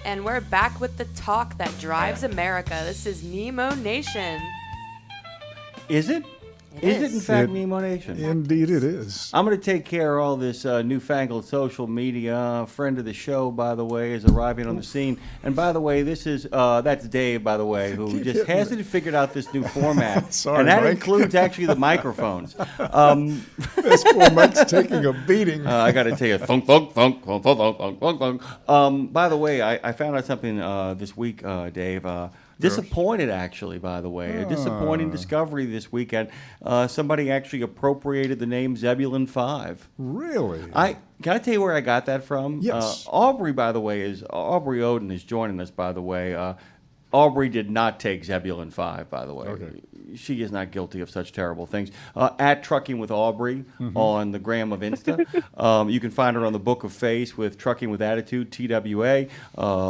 And we're back with the talk that drives America. This is Nemo Nation. Is it? Is it in fact Nemo Nation? Indeed it is. I'm going to take care of all this newfangled social media. A friend of the show, by the way, is arriving on the scene. And by the way, this is, that's Dave, by the way, who just hasn't figured out this new format. Sorry, and that Mike. includes actually the microphones. This poor Mike's taking a beating. I got to tell you, thunk, thunk, thunk, thunk, thunk, thunk, thunk, thunk. By the way, I found out something this week, Dave. Disappointed, actually, by the way. A disappointing discovery this weekend. Somebody actually appropriated the name Zebulon 5. Really? Can I tell you where I got that from? Yes. Aubrey, by the way, Aubry Oden is joining us, by the way. Aubrey did not take Zebulon 5, by the way. Okay. She is not guilty of such terrible things. At Trucking with Aubrey on the gram of Insta. You can find her on the Book of Face with Trucking with Attitude, TWA,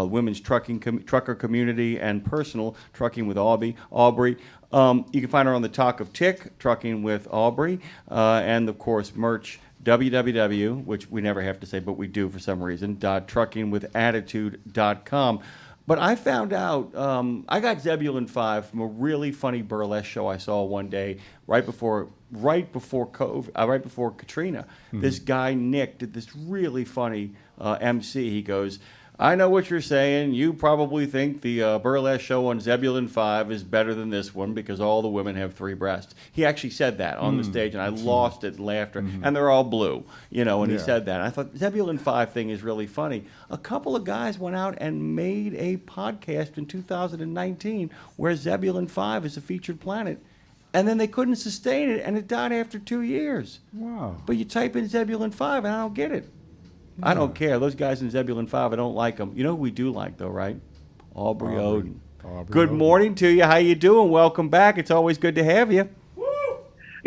Women's Trucker Community, and Personal, Trucking with Aubrey. You can find her on the Talk of Tick, Trucking with Aubrey, and, of course, merch. www, which we never have to say, but we do for some reason, .truckingwithattitude.com. But I found out, I got Zebulon 5 from a really funny burlesque show I saw one day right before COVID, right before Katrina. Mm-hmm. This guy, Nick, did this really funny MC. He goes, I know what you're saying. You probably think the burlesque show on Zebulon 5 is better than this one because all the women have 3 breasts. He actually said that on the stage, and I lost it in laughter. And they're all blue, when he said that. And I thought, Zebulon 5 thing is really funny. A couple of guys went out and made a podcast in 2019 where Zebulon 5 is a featured planet. And then they couldn't sustain it, and it died after 2 years. Wow. But you type in Zebulon 5, and I don't get it. I don't care. Those guys in Zebulon 5, I don't like them. You know who we do like, though, right? Aubry Oden. Good morning to you. How you doing? Welcome back. It's always good to have you.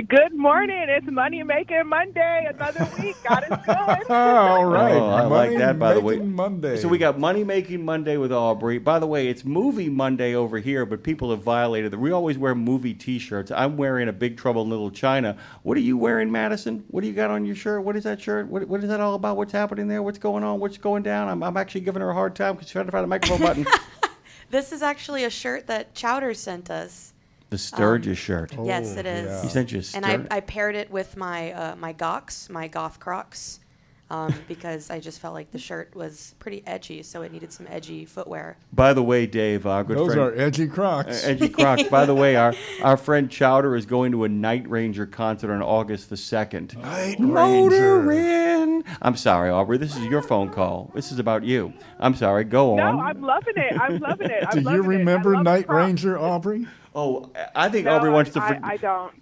Good morning. It's Money Making Monday. Another week. God is good. All right. Oh, I like that, by the way. Monday. So we got Money Making Monday with Aubrey. By the way, it's Movie Monday over here, but people have violated it. We always wear movie T-shirts. I'm wearing a Big Trouble in Little China. What are you wearing, Madison? What do you got on your shirt? What is that shirt? What is that all about? What's happening there? What's going on? What's going down? I'm actually giving her a hard time because she's trying to find a microphone button. This is actually a shirt that Chowder sent us. The Sturgis shirt. Yes, it is. yeah. He sent you a Sturgis. And I paired it with my my goth Crocs, because I just felt like the shirt was pretty edgy, so it needed some edgy footwear. By the way, Dave, our good Those friend. are edgy Crocs. Edgy Crocs. By the way, our friend Chowder is going to a Night Ranger concert on August the 2nd. Night Motorin. I'm sorry, Aubrey. This is your phone call. This is about you. I'm sorry. Go on. No, I'm loving it. I'm loving it. Do you remember Night Ranger, Aubrey? Oh, I think No, Aubrey wants to. I don't.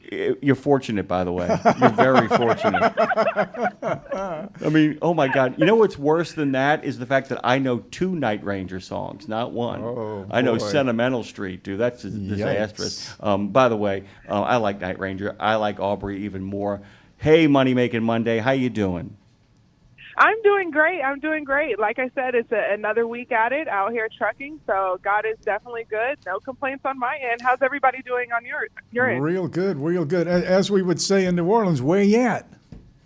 You're fortunate, by the way. You're very fortunate. I mean, oh my God. You know what's worse than that is the fact that I know 2 Night Ranger songs, not one. Oh, I know boy. Sentimental Street, dude. That's disastrous. By the way, I like Night Ranger. I like Aubrey even more. Hey, Money Making Monday. How you doing? I'm doing great. Like I said, it's another week at it out here trucking, so God is definitely good. No complaints on my end. How's everybody doing on your end? Real good, real good. As we would say in New Orleans, where you at?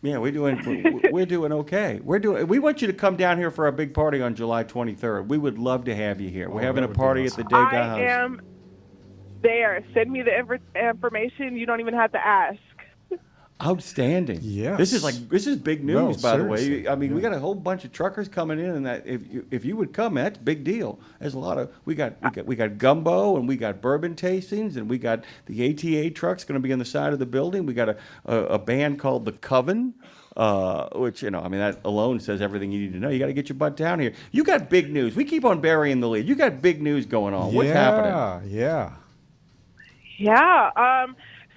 Yeah, we're doing okay. We want you to come down here for our big party on July 23rd. We would love to have you here. We're having a that would be party at awesome. the Degas House. I am there. Send me the information. You don't even have to ask. Outstanding. Yes. This is big news, No, by the way. seriously. I mean, we got a whole bunch of truckers coming in, and that if you would come, that's a big deal. There's a lot of we got gumbo, and we got bourbon tastings, and we got the ATA trucks going to be on the side of the building. We got a band called the Coven. Which, that alone says everything you need to know. You got to get your butt down here. You got big news. We keep on burying the lead. You got big news going on. What's happening? Yeah.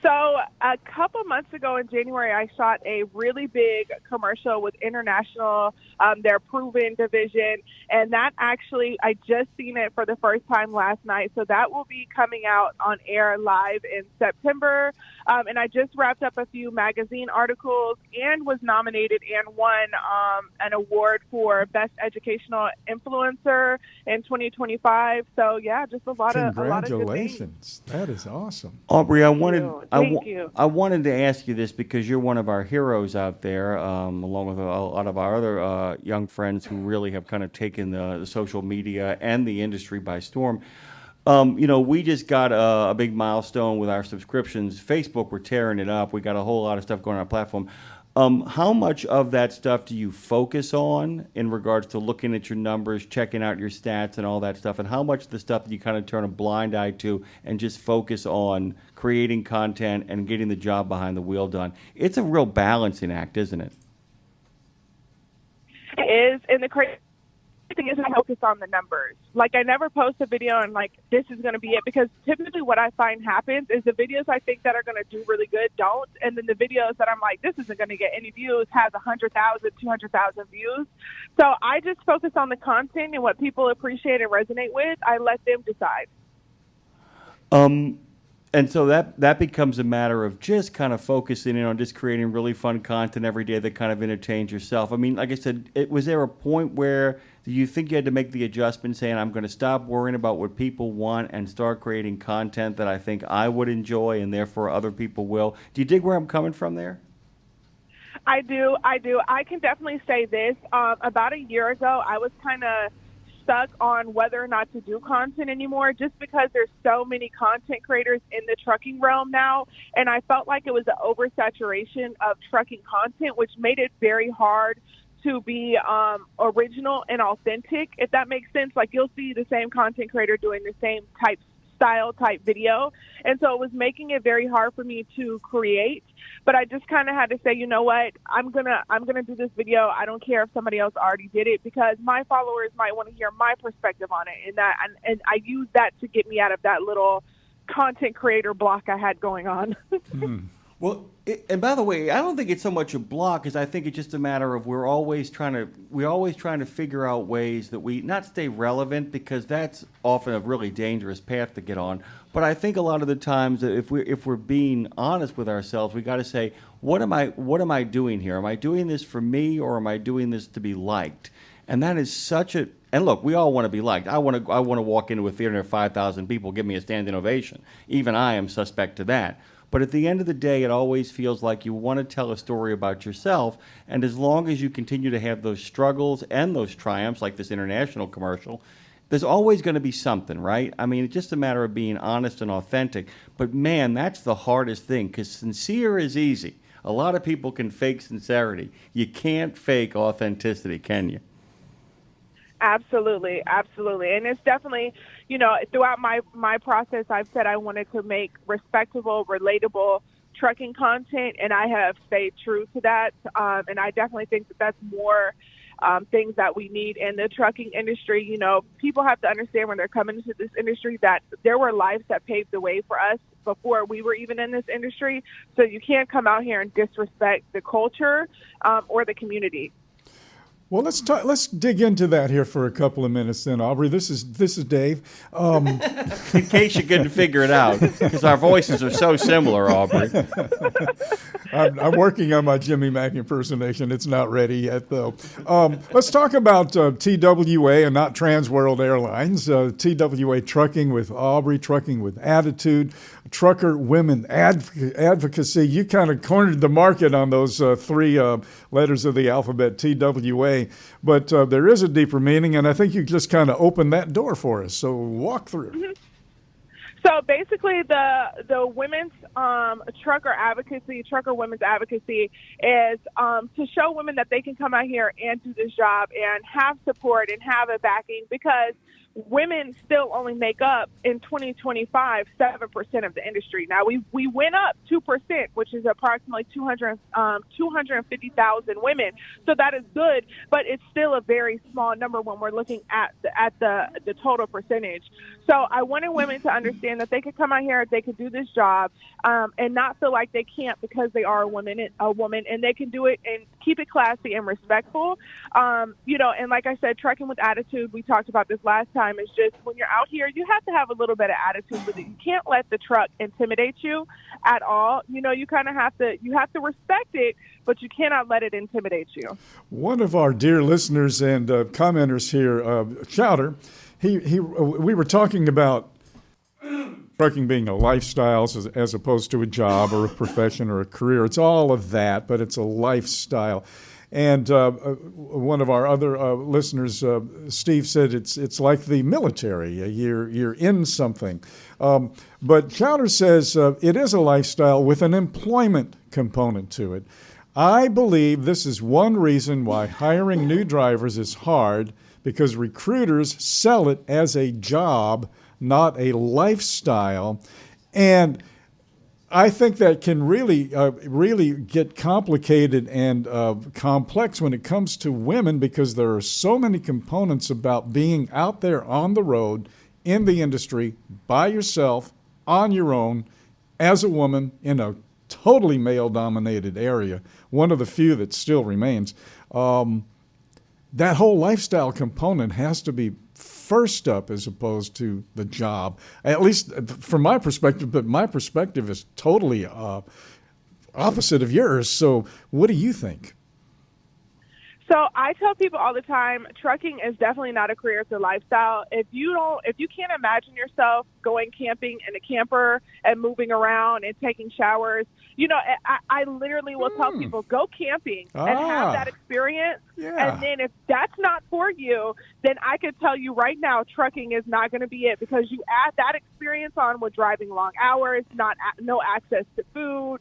So a couple months ago in January, I shot a really big commercial with International, their Proven division, and that actually, I just seen it for the first time last night, so that will be coming out on air live in September, and I just wrapped up a few magazine articles and was nominated and won an award for Best Educational Influencer in 2025, so yeah, just a lot of good things. Congratulations. That is awesome. Aubrey, I wanted Thank you. I wanted to ask you this because you're one of our heroes out there, along with a lot of our other young friends who really have kind of taken the social media and the industry by storm. We just got a big milestone with our subscriptions. Facebook, we're tearing it up. We got a whole lot of stuff going on our platform. How much of that stuff do you focus on in regards to looking at your numbers, checking out your stats and all that stuff? And how much of the stuff that you kind of turn a blind eye to and just focus on creating content and getting the job behind the wheel done? It's a real balancing act, isn't it? It is, and the crazy thing is I focus on the numbers. Like, I never post a video and like, this is going to be it, because typically what I find happens is the videos I think that are going to do really good don't, and then the videos that I'm like, this isn't going to get any views, has 100,000, 200,000 views. So I just focus on the content and what people appreciate and resonate with. I let them decide. And so that becomes a matter of just kind of focusing in on just creating really fun content every day that kind of entertains yourself. I mean, like I said, was there a point where you think you had to make the adjustment saying, I'm going to stop worrying about what people want and start creating content that I think I would enjoy and therefore other people will? Do you dig where I'm coming from there? I do. I can definitely say this. About a year ago, I was kind of stuck on whether or not to do content anymore, just because there's so many content creators in the trucking realm now, and I felt like it was an oversaturation of trucking content, which made it very hard to be original and authentic, if that makes sense. Like, you'll see the same content creator doing the same style video, and so it was making it very hard for me to create. But I just kind of had to say, you know what, I'm gonna do this video. I don't care if somebody else already did it, because my followers might want to hear my perspective on it, and I use that to get me out of that little content creator block I had going on. Well, and by the way, I don't think it's so much a block as I think it's just a matter of we're always trying to figure out ways that we not stay relevant, because that's often a really dangerous path to get on. But I think a lot of the times that if we're being honest with ourselves, we got to say, what am I doing here? Am I doing this for me, or am I doing this to be liked? And that is such a, and look, we all want to be liked. I want to walk into a theater of 5,000 people, give me a standing ovation. Even I am suspect to that. But at the end of the day, it always feels like you want to tell a story about yourself. And as long as you continue to have those struggles and those triumphs, like this international commercial, there's always going to be something, right? I mean, it's just a matter of being honest and authentic. But man, that's the hardest thing, because sincere is easy. A lot of people can fake sincerity. You can't fake authenticity, can you? Absolutely. And it's definitely, throughout my process, I've said I wanted to make respectable, relatable trucking content, and I have stayed true to that. And I definitely think that that's more things that we need in the trucking industry. People have to understand when they're coming into this industry that there were lives that paved the way for us before we were even in this industry. So you can't come out here and disrespect the culture or the community. Well, let's dig into that here for a couple of minutes then, Aubry. This is Dave. In case you couldn't figure it out, because our voices are so similar, Aubry. I'm working on my Jimmy Mack impersonation. It's not ready yet, though. Let's talk about TWA and not Trans World Airlines. TWA Trucking with Aubry, Trucking with Attitude, Trucker Women Advocacy. You kind of cornered the market on those three letters of the alphabet, TWA. But there is a deeper meaning, and I think you just kind of opened that door for us. So walk through. Mm-hmm. So basically, the women's trucker advocacy, trucker women's advocacy, is to show women that they can come out here and do this job and have support and have a backing, because women still only make up in 2025 7% of the industry. Now we went up 2%, which is approximately 250,000 women. So that is good, but it's still a very small number when we're looking at the total percentage. So I wanted women to understand that they could come out here, they could do this job, and not feel like they can't because they are a woman, and they can do it and keep it classy and respectful. And like I said, trucking with attitude, we talked about this last time, is just when you're out here, you have to have a little bit of attitude with it. You can't let the truck intimidate you at all. You kind of have to respect it, but you cannot let it intimidate you. One of our dear listeners and commenters here, Chowder, we were talking about trucking being a lifestyle as opposed to a job or a profession or a career. It's all of that, but it's a lifestyle. And one of our other listeners, Steve, said it's like the military. You're in something. But Chowder says it is a lifestyle with an employment component to it. I believe this is one reason why hiring new drivers is hard, because recruiters sell it as a job, not a lifestyle. And I think that can really get complicated and complex when it comes to women, because there are so many components about being out there on the road in the industry by yourself, on your own, as a woman in a totally male-dominated area, one of the few that still remains. That whole lifestyle component has to be first up as opposed to the job, at least from my perspective, but my perspective is totally opposite of yours. So what do you think? So I tell people all the time, trucking is definitely not a career, it's a lifestyle. If you can't imagine yourself going camping in a camper and moving around and taking showers, I literally will tell people, go camping and have that experience. Yeah. And then if that's not for you, then I could tell you right now, trucking is not going to be it, because you add that experience on with driving long hours, no access to food,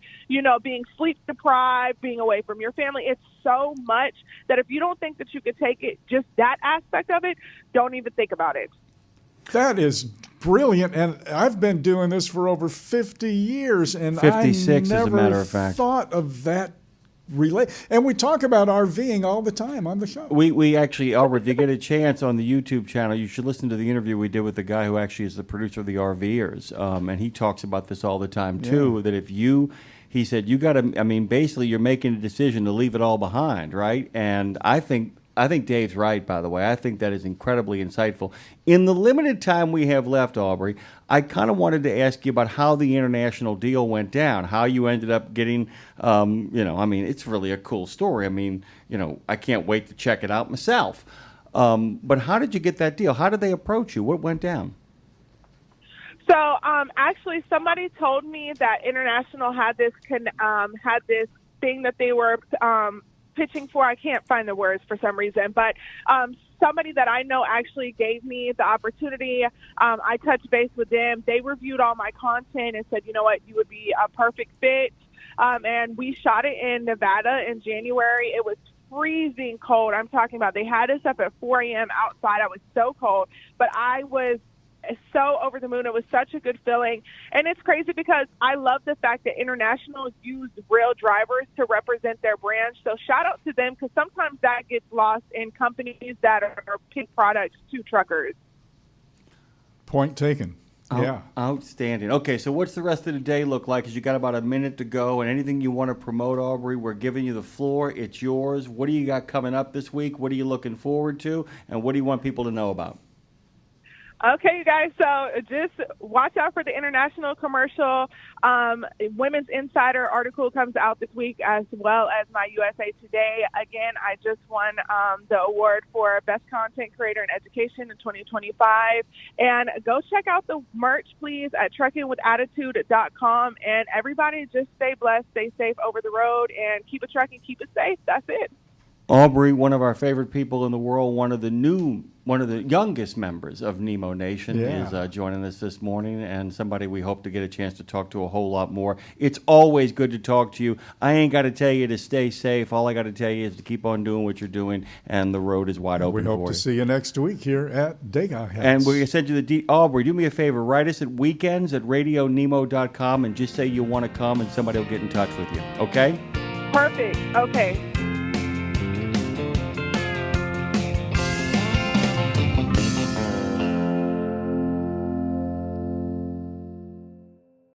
being sleep deprived, being away from your family. It's so much that if you don't think that you could take it, just that aspect of it, don't even think about it. That is brilliant, and I've been doing this for over 50 years, and 56, I never as a matter of fact. thought of that. And we talk about RVing all the time on the show. We actually, Albert, if you get a chance on the YouTube channel, you should listen to the interview we did with the guy who actually is the producer of the RVers, and he talks about this all the time too. That he said you got to. Basically, you're making a decision to leave it all behind, right? And I think Dave's right, by the way. I think that is incredibly insightful. In the limited time we have left, Aubry, I kind of wanted to ask you about how the international deal went down, how you ended up getting, it's really a cool story. I can't wait to check it out myself. But how did you get that deal? How did they approach you? What went down? So actually, somebody told me that International had this thing that they were pitching for. I can't find the words for some reason, but somebody that I know actually gave me the opportunity. I touched base with them. They reviewed all my content and said, you know what, you would be a perfect fit. And we shot it in Nevada in January. It was freezing cold. I'm talking about they had us up at 4 a.m. outside. I was so cold, but I was so over the moon. It was such a good feeling. And it's crazy because I love the fact that International used real drivers to represent their brand. So shout out to them, because sometimes that gets lost in companies that are pitching products to truckers. Point taken. Yeah. Outstanding. Okay, so what's the rest of the day look like? Because you got about a minute to go, and anything you want to promote, Aubry, we're giving you the floor. It's yours. What do you got coming up this week? What are you looking forward to? And what do you want people to know about? Okay, you guys, so just watch out for the International commercial. Women's Insider article comes out this week, as well as my USA Today. Again, I just won the award for Best Content Creator in Education in 2025. And go check out the merch, please, at truckingwithattitude.com. And everybody just stay blessed, stay safe over the road, and keep it trucking, keep it safe. That's it. Aubry, one of our favorite people in the world, one of the youngest members of Nemo Nation, is joining us this morning, and somebody we hope to get a chance to talk to a whole lot more. It's always good to talk to you. I ain't got to tell you to stay safe. All I got to tell you is to keep on doing what you're doing, and the road is wide open for you. We hope to see you next week here at Degas House. And we're going to send you Aubry, do me a favor. Write us at weekends@radionemo.com and just say you want to come, and somebody will get in touch with you. Okay? Perfect. Okay.